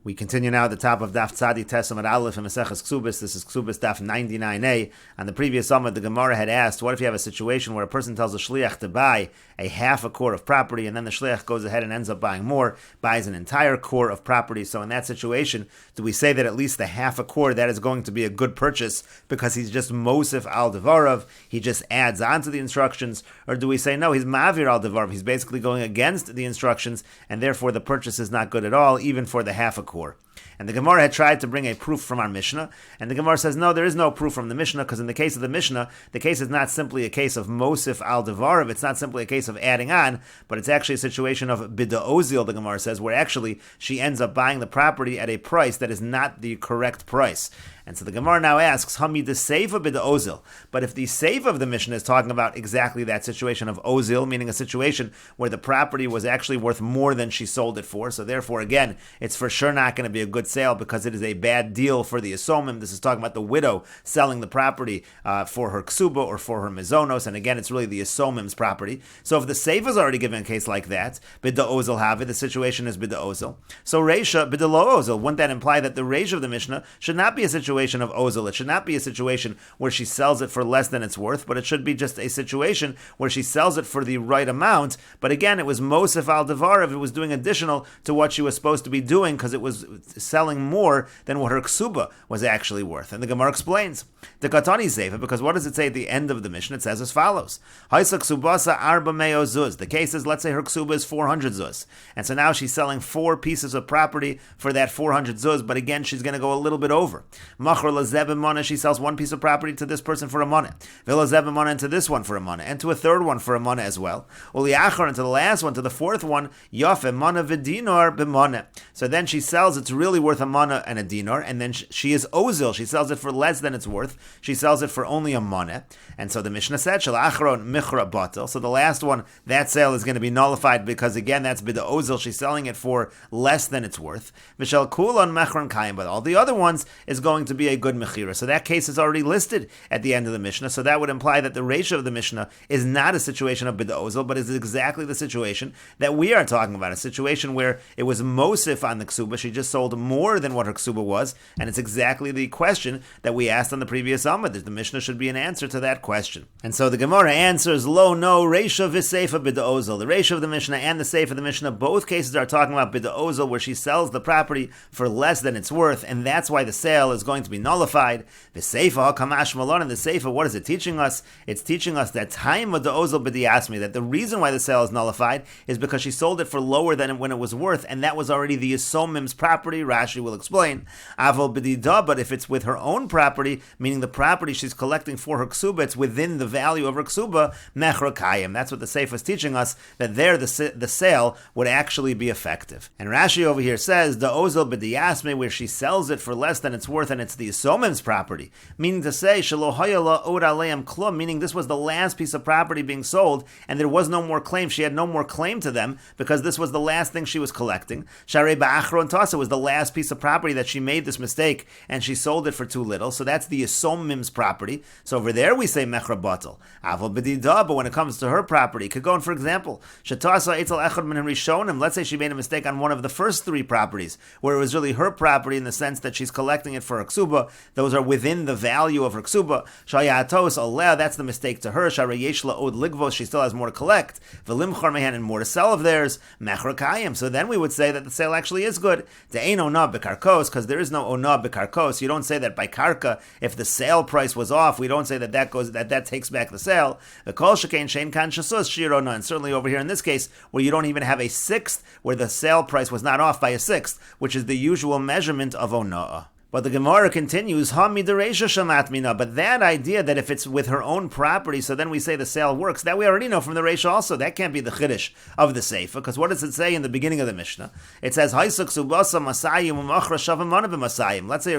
We continue now at the top of Daf Tzadi Tesamad Aleph and Mesechet Kesubos. This is Kesubos Daf 99a. On the previous Amud, the Gemara had asked, what if you have a situation where a person tells a shliach to buy a half a core of property, and then the shliach goes ahead and ends up buying more, buys an entire core of property. So in that situation, do we say that at least the half a core, that is going to be a good purchase because he's just Mosif al Devarav, he just adds on to the instructions? Or do we say, no, he's Mavir al Devarav, he's basically going against the instructions, and therefore the purchase is not good at all, even for the half a core? And the Gemara had tried to bring a proof from our Mishnah, and the Gemara says, no, there is no proof from the Mishnah, because in the case of the Mishnah, the case is not simply a case of Mosif al Devarav, it's not simply a case of adding on, but it's actually a situation of Bida'ozil, the Gemara says, where actually she ends up buying the property at a price that is not the correct price. And so the Gemara now asks, Hami the Seifa b'da-ozil. But if the Seifa of the Mishnah is talking about exactly that situation of ozil, meaning a situation where the property was actually worth more than she sold it for, so therefore, again, it's for sure not going to be a good sale because it is a bad deal for the Yisomim. This is talking about the widow selling the property for her ksuba or for her mizonos, and again, it's really the Yisomim's property. So if the Seifa is already given a case like that, b'da-ozil have it, the situation is b'da-ozil. So Reisha b'da-lo-ozil, wouldn't that imply that the Reisha of the Mishnah should not be a situation of ozil? It should not be a situation where she sells it for less than it's worth, but it should be just a situation where she sells it for the right amount. But again, it was Mosif al Devarav, it was doing additional to what she was supposed to be doing because it was selling more than what her ksuba was actually worth. And the Gemara explains, the Katani Seifa, because what does it say at the end of the Mishnah? It says as follows, Haisa ksubasa arba meo zuz. The case is, let's say her ksuba is 400 zuz, and so now she's selling 4 pieces of property for that 400 zuz, but again, she's going to go a little bit over. She sells 1 piece of property to this person for a money, and to this one for a money, and to a third one for a money as well. And to the last one, to the fourth one, Yafe mana v'dinar b'mana. So then she sells, it's really worth a mana and a dinar, and then she is ozil, she sells it for less than it's worth, she sells it for only a mana. And so the Mishnah said, Shalachron michra batel. So the last one, that sale is going to be nullified because again, that's bida ozil, she's selling it for less than it's worth. V'shal kulon mechron kayim, but all the other ones is going to be a good mechira. So that case is already listed at the end of the Mishnah. So that would imply that the ratio of the Mishnah is not a situation of bida ozil, but is exactly the situation that we are talking about. A situation where it was mosif on the ksuba. She just sold more than what her ksuba was. And it's exactly the question that we asked on the previous Amud. The Mishnah should be an answer to that question. And so the Gemara answers, lo, no, ratio v'seifa bida ozil. The ratio of the Mishnah and the seifa of the Mishnah, both cases are talking about bida ozil, where she sells the property for less than it's worth. And that's why the sale is going to be nullified. The Seifa Kamash Malon, and the Seifa, what is it teaching us? It's teaching us that time of the Ozil B'diasmi, that the reason why the sale is nullified is because she sold it for lower than when it was worth, and that was already the Yisomim's property. Rashi will explain. Aval B'dida, but if it's with her own property, meaning the property she's collecting for her ksuba, it's within the value of her ksuba, Mechra Kayim. That's what the Seifa is teaching us, that there the sale would actually be effective. And Rashi over here says, the Ozil B'diasmi, where she sells it for less than it's worth, and it's the Yisomim's property, meaning to say, meaning this was the last piece of property being sold, and there was no more claim. She had no more claim to them because this was the last thing she was collecting. Sharei ba'achron tasa was the last piece of property that she made this mistake, and she sold it for too little. So that's the Yisomim's property. So over there we say mechra batel. Aval b'dida, but when it comes to her property, it could go on, for example, shetasa etel echad min rishonim. Let's say she made a mistake on one of the first 3 properties, where it was really her property in the sense that she's collecting it for her ksuba. Those are within the value of her ksuba. Shayatos aleh, that's the mistake to her. Sharayeshla od ligvos, she still has more to collect. V'limchar mehan, and more to sell of theirs. Mechra kayim. So then we would say that the sale actually is good. De'ein ona b'karkos, because there is no ona b'karkos. You don't say that by karka, if the sale price was off, we don't say that takes back the sale. The kol shekein shein kan shasus shirona, and certainly over here in this case, where you don't even have a 1/6, where the sale price was not off by a 1/6, which is the usual measurement of ona'ah. But the Gemara continues, but that idea that if it's with her own property, so then we say the sale works, that we already know from the Reisha also. That can't be the Chiddush of the Seifa, because what does it say in the beginning of the Mishnah? It says, let's say her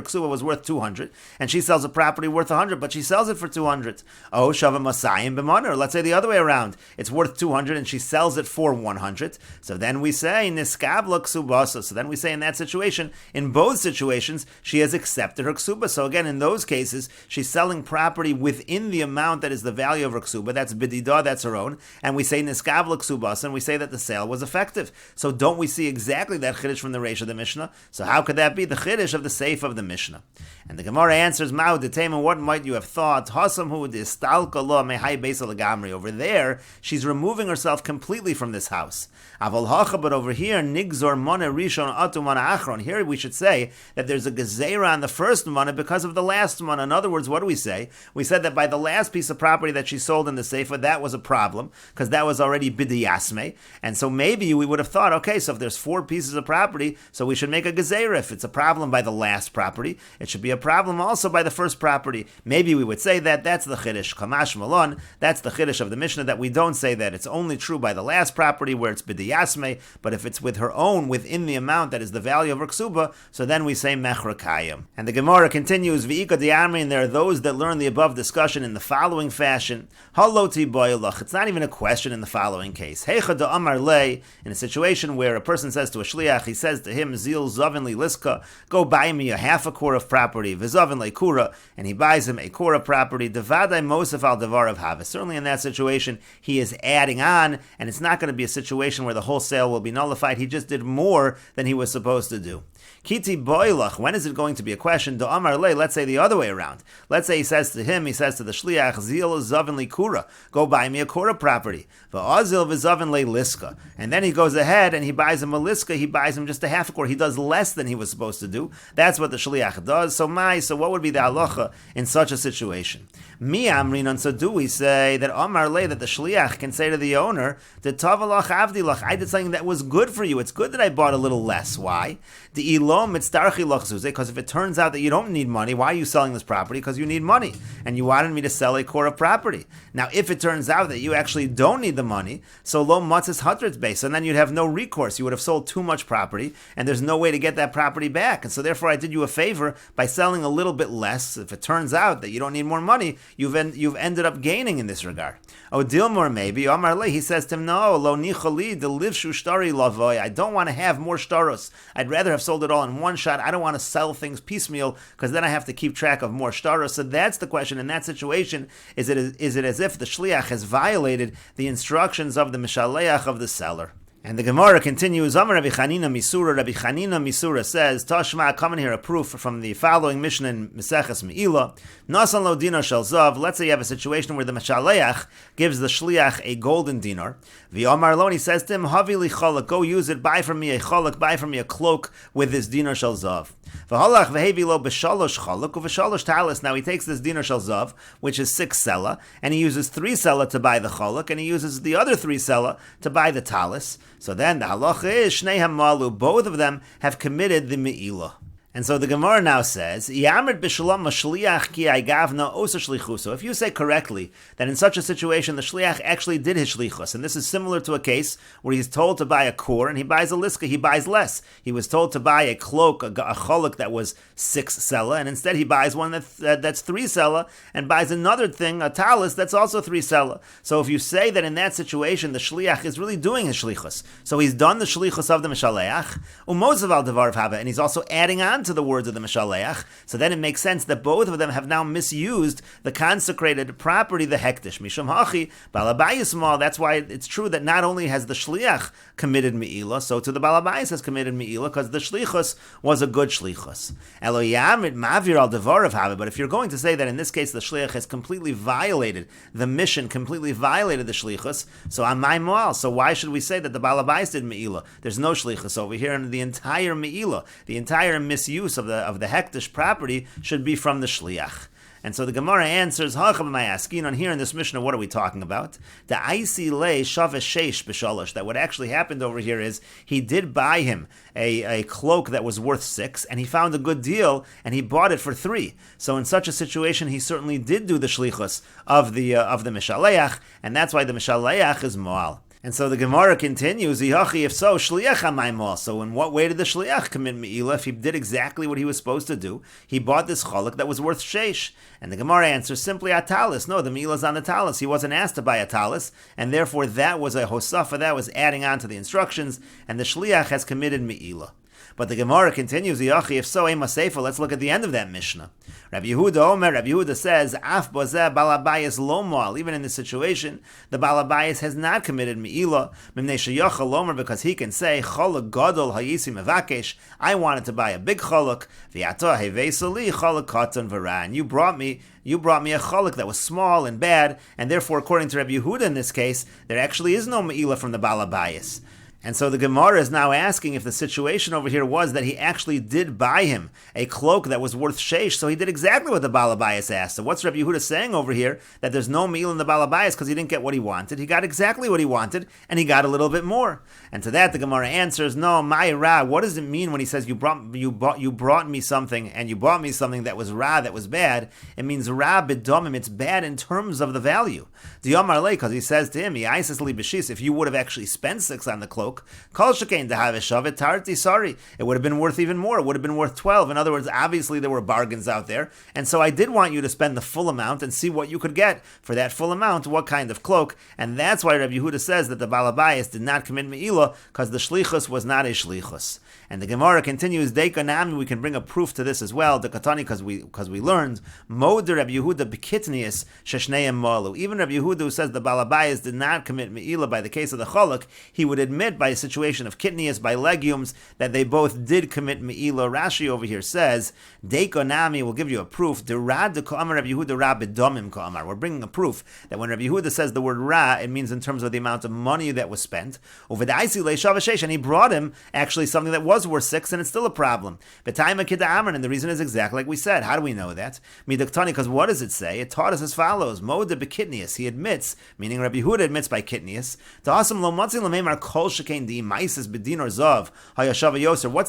ksuba was worth 200, and she sells a property worth 100, but she sells it for 200. Oh, Shava Masayim b'Manar. Let's say the other way around. It's worth 200, and she sells it for 100. So then we say, Niskabla ksubasa. So then we say in that situation, in both situations, she she has accepted her ksuba. So again, in those cases, she's selling property within the amount that is the value of her ksuba. That's bidida, that's her own. And we say niskavla ksubas, and we say that the sale was effective. So don't we see exactly that chiddush from the Reish of the Mishnah? So how could that be the chiddush of the seif of the Mishnah? And the Gemara answers, Mao detema, what might you have thought? Hasamhu distalka lo mehai beisa lagamri. Over there, she's removing herself completely from this house. Aval hacha, but over here, nigzor mana rishon atu mana achron. Here we should say that there's a gezerah on the first mana because of the last mana. In other words, what do we say? We said that by the last piece of property that she sold in the seifa, that was a problem, because that was already bidiyasme. And so maybe we would have thought, okay, so if there's 4 pieces of property, so we should make a gezerah. If it's a problem by the last property, it should be a problem also by the first property. Maybe we would say that that's the chiddush. Kamash malon, that's the chiddush of the Mishnah, that we don't say that it's only true by the last property where it's bidiyasme, but if it's with her own within the amount that is the value of her ksuba, so then we say mechrakayim. And the Gemara continues, V'ika di'amri, and there are those that learn the above discussion in the following fashion. Haloti boilach. It's not even a question in the following case. Heicha da'amar lei, in a situation where a person says to a shliach, he says to him, Zil zovin li liska, go buy me a half a core of property, v'zovin le kura, and he buys him a core of property, devadai mosef al devar of havis. Certainly in that situation, he is adding on, and it's not going to be a situation where the whole sale will be nullified. He just did more than he was supposed to do. Kiti boilach, when is it going to be a question? Do amar le, let's say the other way around. Let's say he says to him, he says to the shliach, Zil zovin li kura, go buy me a kura property. V'azil v'zovin le liska. And then he goes ahead and he buys him a liska, he buys him just a half a kura. He does less than he was supposed to do. That's what the shliach does. So what would be the halacha in such a situation? Mi amrinon, so do we say that amar le, that the shliach can say to the owner, the tavalach avdilach, I did something that was good for you. It's good that I bought a little less. Why? Because if it turns out that you don't need money, why are you selling this property? Because you need money, and you wanted me to sell a core of property. Now, if it turns out that you actually don't need the money, so lo matzis hatritz base, and then you'd have no recourse. You would have sold too much property, and there's no way to get that property back. And so therefore I did you a favor by selling a little bit less. If it turns out that you don't need more money, you've ended up gaining in this regard. Oh, Dilmor maybe, Amar Le, he says to him, no, lo nichali, the liv shtari lavoy, I don't want to have more shtaros. I'd rather have sold it all in one shot. I don't want to sell things piecemeal, because then I have to keep track of more shtaros. So that's the question. In that situation, is it as if the shliach has violated the instructions of the mishaleach of the seller? And the Gemara continues, Amar Rabbi Chanina Misura. Rabbi Chanina Misura says, Tashma, come in here a proof from the following Mishnah in Mesechet Me'ila. Nasan lo dinar shel zav. Let's say you have a situation where the Mashaleach gives the Shliach a golden dinar. V'Amar lo, he says to him, Havi li cholak, go use it, buy from me a cholak, buy from me a cloak with this dinar shel zav. V'halach v'hevi lo b'shalosh cholak u'v'shalosh talis. Now he takes this dinar shel zav, which is 6 sela, and he uses 3 sela to buy the cholak, and he uses the other 3 sela to buy the talis. So then the halacha is shnei hamalu, both of them have committed the me'ilah. And so the Gemara now says, Yamrit b'shalom mashliach ki agavna osa shlichu. So if you say correctly that in such a situation the shliach actually did his shlichus, and this is similar to a case where he's told to buy a core and he buys a liska, he buys less. He was told to buy a cloak, a cholak that was 6 sela, and instead he buys one that's 3 sela, and buys another thing, a talis, that's also 3 sela. So if you say that in that situation the shliach is really doing his shlichus, so he's done the shlichus of the mishaleach, umozav al devar hava, and he's also adding on to the words of the Mashaleach, so then it makes sense that both of them have now misused the consecrated property, the hektish. Mishum hachi, balabayis mal, that's why it's true that not only has the shliach committed me'ilah, so to the balabayis has committed me'ilah, because the shlichus was a good shlichus. Eloyamrit mavir al devar of hava, but if you're going to say that in this case the shliach has completely violated the mission, completely violated the shlichus, so amay moal, so why should we say that the balabayis did me'ilah? There's no shlichus over here, and the entire me'ilah, the entire misuse of the hektish property should be from the shliach. And so the Gemara answers, on here in this Mishnah, what are we talking about? The Aisi Le Shavesh Sheish B'Shalosh, that what actually happened over here is he did buy him a cloak that was worth 6, and he found a good deal, and he bought it for 3. So in such a situation, he certainly did do the shlichus of the Mishaleach, and that's why the Mishaleach is Moal. And so the Gemara continues, if so, shliach hamayim. So in what way did the shliach commit me'ilah if he did exactly what he was supposed to do? He bought this cholak that was worth sheish. And the Gemara answers simply a talis. No, the me'ilah is on the talis. He wasn't asked to buy a talis, and therefore that was a hosafa, that was adding on to the instructions, and the shliach has committed me'ilah. But the Gemara continues, if so, let's look at the end of that Mishnah. Rabbi Yehuda says, Af bozeh balabayis lomal. Even in this situation, the balabayis has not committed me'ilah, mimnei sheyachal lomer, because he can say, cholok gadol hayisi mevakesh, I wanted to buy a big cholok, v'yato hevesali cholok katan v'ran. You brought me a cholok that was small and bad, and therefore, according to Rabbi Yehuda in this case, there actually is no me'ilah from the balabayis. And so the Gemara is now asking if the situation over here was that he actually did buy him a cloak that was worth sheish, so he did exactly what the Balabayas asked. So what's Rabbi Yehuda saying over here? That there's no meal in the Balabayas because he didn't get what he wanted. He got exactly what he wanted, and he got a little bit more. And to that the Gemara answers, no, my ra, what does it mean when he says you brought me something, and you bought me something that was ra, that was bad? It means ra b'domim, it's bad in terms of the value. D'yomar lei, because he says to him, if you would have actually spent 6 on the cloak, Kol shekain dehaveshavet tarti, sorry, it would have been worth even more. It would have been worth 12. In other words, obviously there were bargains out there, and so I did want you to spend the full amount and see what you could get for that full amount, what kind of cloak, and that's why Rabbi Yehuda says that the Balabayas did not commit me'ilah, because the shlichus was not a shlichus. And the Gemara continues, Deikanami, we can bring a proof to this as well, the Katani, because we learned, Mod Rabbi Yehuda bekitnius sheshneim malu. Even Rabbi Yehuda, who says the Balabayas did not commit me'ilah by the case of the cholok, he would admit by a situation of kitnius, by legumes, that they both did commit me'ilah. Rashi over here says, Deikanami will give you a proof, Derad de Ka'amar Rabbi Yehuda ra bedomim Ka'amar. We're bringing a proof that when Rabbi Yehuda says the word ra, it means in terms of the amount of money that was spent. Uvedaisi leishav sheish, and he brought him actually something that was worth 6, and it's still a problem. And the reason is exactly like we said. How do we know that? Because what does it say? It taught us as follows. Moda bekitnius. He admits, meaning Rabbi Yehuda admits by kitnius. What's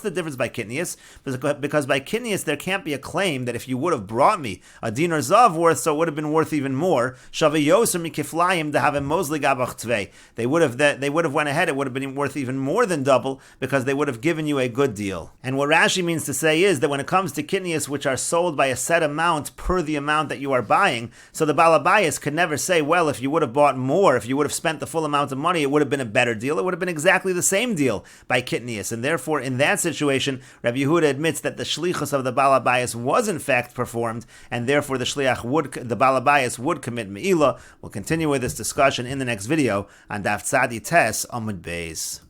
the difference by kitnius? Because by kitnius there can't be a claim that if you would have brought me a dinar zav worth, so it would have been worth even more. They would have went ahead. It would have been worth even more than double, because they would have given you a good deal. And what Rashi means to say is that when it comes to kitnius, which are sold by a set amount per the amount that you are buying, so the Balabayas could never say, well, if you would have bought more, if you would have spent the full amount of money, it would have been a better deal. It would have been exactly the same deal by kitnius. And therefore, in that situation, Rabbi Yehuda admits that the shlichus of the Balabayas was in fact performed, and therefore the Balabayas would commit me'ilah. We'll continue with this discussion in the next video on Daf Tzadi Tes Amud Beis.